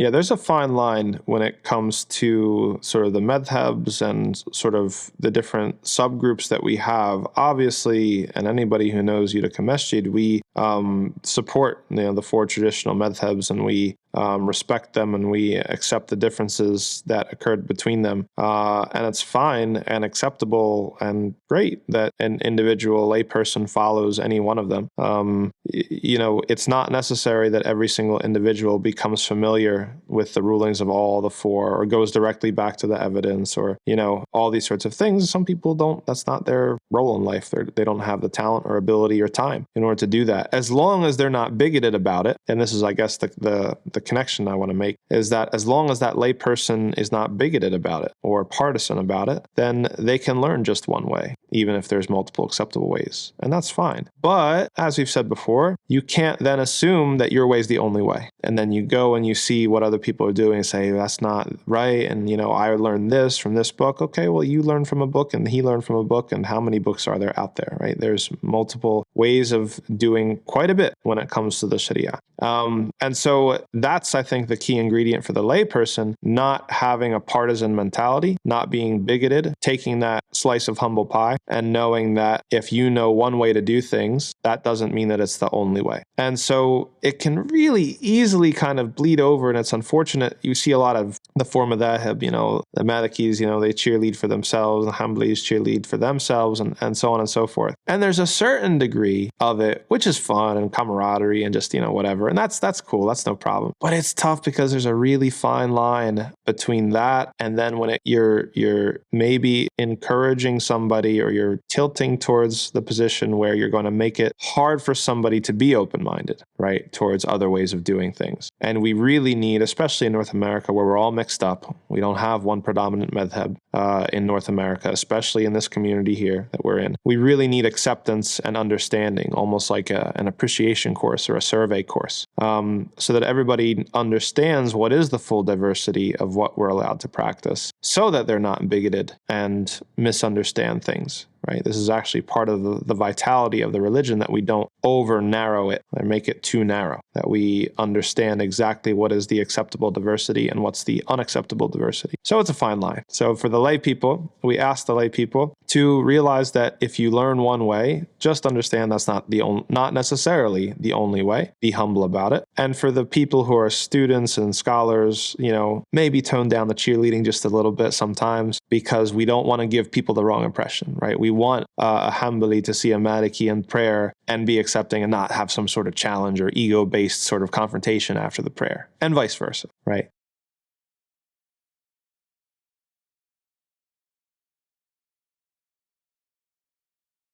Yeah, there's a fine line when it comes to sort of the madhabs and sort of the different subgroups that we have. Obviously, and anybody who knows Utica Masjid, we support the four traditional madhabs, and we respect them, and we accept the differences that occurred between them. And it's fine and acceptable and great that an individual layperson follows any one of them. It's not necessary that every single individual becomes familiar with the rulings of all the four, or goes directly back to the evidence, or, all these sorts of things. Some people don't, that's not their role in life. They don't have the talent or ability or time in order to do that. As long as they're not bigoted about it, and this is, I guess, the connection I want to make, is that as long as that layperson is not bigoted about it or partisan about it, then they can learn just one way, even if there's multiple acceptable ways. And that's fine. But as we've said before, you can't then assume that your way is the only way. And then you go and you see what other people are doing and say, that's not right. And, I learned this from this book. Okay, well, you learned from a book and he learned from a book. And how many books are there out there, right? There's multiple ways of doing quite a bit when it comes to the Sharia. And so that's, I think, the key ingredient for the layperson, not having a partisan mentality, not being bigoted, taking that slice of humble pie and knowing that if you know one way to do things, that doesn't mean that it's the only way. And so it can really easily kind of bleed over, and it's unfortunate. You see a lot of the form of Madhab, the Malikis, they cheerlead for themselves, the Hanbalis cheerlead for themselves, and so on and so forth. And there's a certain degree of it, which is fun and camaraderie and just, whatever. And that's cool. That's no problem. But it's tough because there's a really fine line between that and then when you're maybe encouraging somebody, or you're tilting towards the position where you're going to make it hard for somebody to be open-minded, right, towards other ways of doing things. And we really need, especially in North America, where we're all mixed up, we don't have one predominant madhab in North America, especially in this community here that we're in. We really need acceptance and understanding, almost like an appreciation course or a survey course, so that everybody understands what is the full diversity of what we're allowed to practice, so that they're not bigoted and misunderstand things. Right? This is actually part of the vitality of the religion, that we don't over-narrow it or make it too narrow, that we understand exactly what is the acceptable diversity and what's the unacceptable diversity. So it's a fine line. So for the lay people, we ask the lay people to realize that if you learn one way, just understand that's not necessarily the only way. Be humble about it. And for the people who are students and scholars, maybe tone down the cheerleading just a little bit sometimes, because we don't want to give people the wrong impression, right? We want a Hanbali to see a Maliki in prayer and be accepting and not have some sort of challenge or ego-based sort of confrontation after the prayer, and vice versa, right?